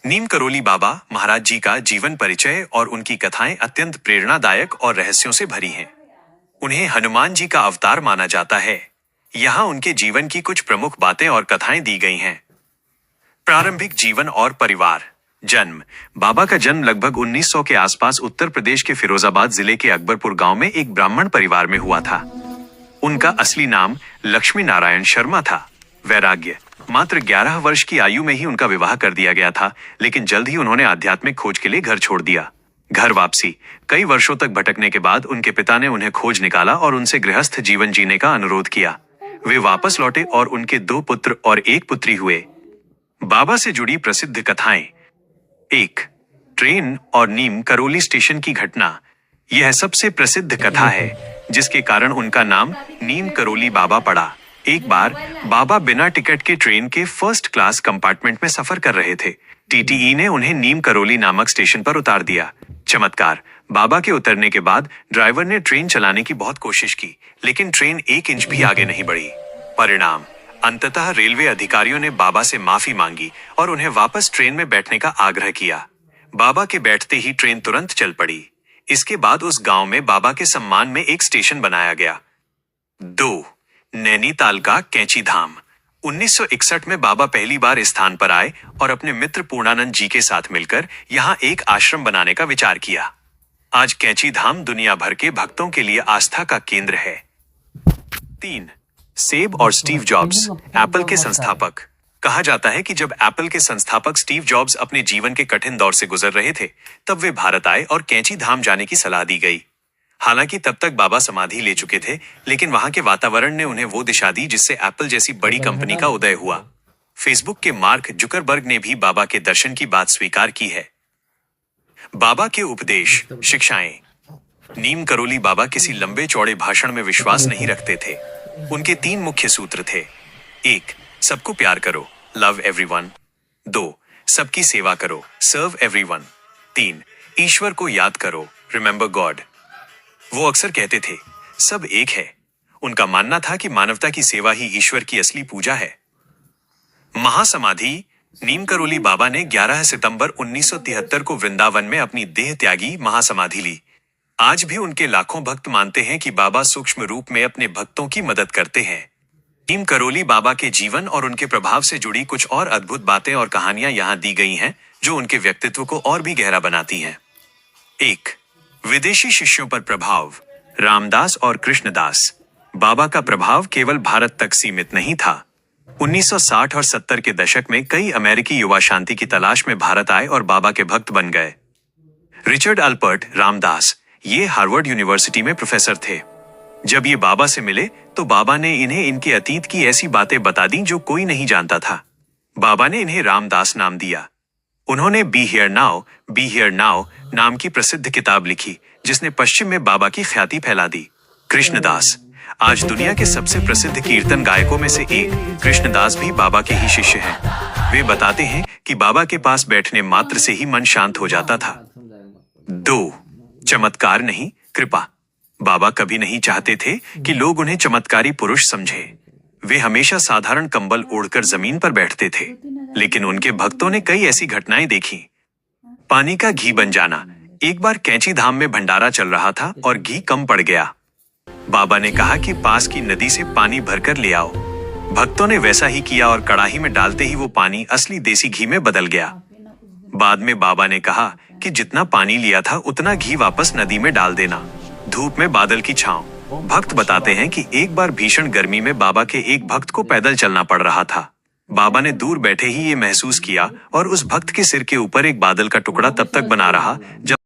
नीम करोली बाबा महाराज जी का जीवन परिचय और उनकी कथाएं अत्यंत प्रेरणादायक और रहस्यों से भरी हैं। उन्हें हनुमान जी का अवतार माना जाता है। यहाँ उनके जीवन की कुछ प्रमुख बातें और कथाएं दी गई हैं। प्रारंभिक जीवन और परिवार। जन्म। बाबा का जन्म लगभग 1900 के आसपास उत्तर प्रदेश के फिरोजाबाद जिले के अकबरपुर गांव में एक ब्राह्मण परिवार में हुआ था। उनका असली नाम लक्ष्मी नारायण शर्मा था। वैराग्य। मात्र 11 वर्ष की आयु में ही उनका विवाह कर दिया गया था, लेकिन जल्द ही उन्होंने आध्यात्मिक खोज के लिए घर छोड़ दिया। घर वापसी। कई वर्षों तक भटकने के बाद उनके पिता ने उन्हें खोज निकाला और उनसे गृहस्थ जीवन जीने का अनुरोध किया। वे वापस लौटे और उनके 2 पुत्र और 1 पुत्री हुए। बाबा से जुड़ी प्रसिद्ध कथाएं। 1. ट्रेन और नीम करोली स्टेशन की घटना। यह सबसे प्रसिद्ध कथा है, जिसके कारण उनका नाम नीम करोली बाबा पड़ा। एक बार बाबा बिना टिकट के ट्रेन के फर्स्ट क्लास कंपार्टमेंट में सफर कर रहे थे। टीटीई ने उन्हें नीम करोली नामक स्टेशन पर उतार दिया। चमत्कार। बाबा के उतरने के बाद ड्राइवर ने ट्रेन चलाने की बहुत कोशिश की, लेकिन ट्रेन 1 इंच भी आगे नहीं बढ़ी। परिणाम। अंततः रेलवे अधिकारियों ने बाबा से माफी मांगी और उन्हें वापस ट्रेन में बैठने का आग्रह किया। बाबा के बैठते ही ट्रेन तुरंत चल पड़ी। इसके बाद उस गांव में बाबा के सम्मान में एक स्टेशन बनाया गया। 2. नैनीताल का कैंची धाम। 1961 में बाबा पहली बार इस स्थान पर आए और अपने मित्र पूर्णानंद जी के साथ मिलकर यहाँ एक आश्रम बनाने का विचार किया। आज कैंची धाम दुनिया भर के भक्तों के लिए आस्था का केंद्र है। 3. सेब और स्टीव जॉब्स, एप्पल के संस्थापक। कहा जाता है कि जब एप्पल के संस्थापक स्टीव जॉब्स अपने जीवन के कठिन दौर से गुजर रहे थे, तब वे भारत आए और कैंची धाम जाने की सलाह दी गई। हालांकि तब तक बाबा समाधि ले चुके थे, लेकिन वहां के वातावरण ने उन्हें वो दिशा दी जिससे एप्पल जैसी बड़ी कंपनी का उदय हुआ। फेसबुक के मार्क जुकरबर्ग ने भी बाबा के दर्शन की बात स्वीकार की है। बाबा के उपदेश, शिक्षाएं। नीम करोली बाबा किसी लंबे चौड़े भाषण में विश्वास नहीं रखते थे। उनके 3 मुख्य सूत्र थे। 1. सबको प्यार करो, लव एवरीवन। 2. सबकी सेवा करो, सर्व एवरीवन। 3. ईश्वर को याद करो, रिमेंबर गॉड। वो अक्सर कहते थे, सब एक है। उनका मानना था कि मानवता की सेवा ही ईश्वर की असली पूजा है। महासमाधि। नीम करोली बाबा ने 11 सितंबर 1973 को वृंदावन में अपनी देह त्यागी महासमाधि ली। आज भी उनके लाखों भक्त मानते हैं कि बाबा सूक्ष्म रूप में अपने भक्तों की मदद करते हैं। नीम करोली बाबा के जीवन और उनके प्रभाव से जुड़ी कुछ और अद्भुत बातें और कहानियां यहाँ दी गई हैं, जो उनके व्यक्तित्व को और भी गहरा बनाती हैं। 1. विदेशी शिष्यों पर प्रभाव। रामदास और कृष्णदास। बाबा का प्रभाव केवल भारत तक सीमित नहीं था। 1960 और 70 के दशक में कई अमेरिकी युवा शांति की तलाश में भारत आए और बाबा के भक्त बन गए। रिचर्ड अल्पर्ट रामदास, ये हार्वर्ड यूनिवर्सिटी में प्रोफेसर थे। जब ये बाबा से मिले तो बाबा ने इन्हें इनके अतीत की ऐसी बातें बता दी जो कोई नहीं जानता था। बाबा ने इन्हें रामदास नाम दिया। उन्होंने बी हियर नाउ नाम की प्रसिद्ध किताब लिखी, जिसने पश्चिम में बाबा की ख्याति फैला दी। कृष्णदास। आज दुनिया के सबसे प्रसिद्ध कीर्तन गायकों में से एक कृष्णदास भी बाबा के ही शिष्य हैं। वे बताते हैं कि बाबा के पास बैठने मात्र से ही मन शांत हो जाता था। 2. चमत्कार नहीं, कृपा। बाबा कभी नहीं चाहते थे कि लोग उन्हें चमत्कारी पुरुष समझे। वे हमेशा साधारण कंबल ओढ़कर जमीन पर बैठते थे, लेकिन उनके भक्तों ने कई ऐसी घटनाएं देखी। पानी का घी बन जाना। एक बार कैंची धाम में भंडारा चल रहा था और घी कम पड़ गया। बाबा ने कहा कि पास की नदी से पानी भरकर ले आओ। भक्तों ने वैसा ही किया और कड़ाही में डालते ही वो पानी असली देसी घी में बदल गया। बाद में बाबा ने कहा कि जितना पानी लिया था उतना घी वापस नदी में डाल देना। धूप में बादल की छांव। भक्त बताते हैं कि एक बार भीषण गर्मी में बाबा के एक भक्त को पैदल चलना पड़ रहा था। बाबा ने दूर बैठे ही ये महसूस किया और उस भक्त के सिर के ऊपर एक बादल का टुकड़ा तब तक बना रहा जब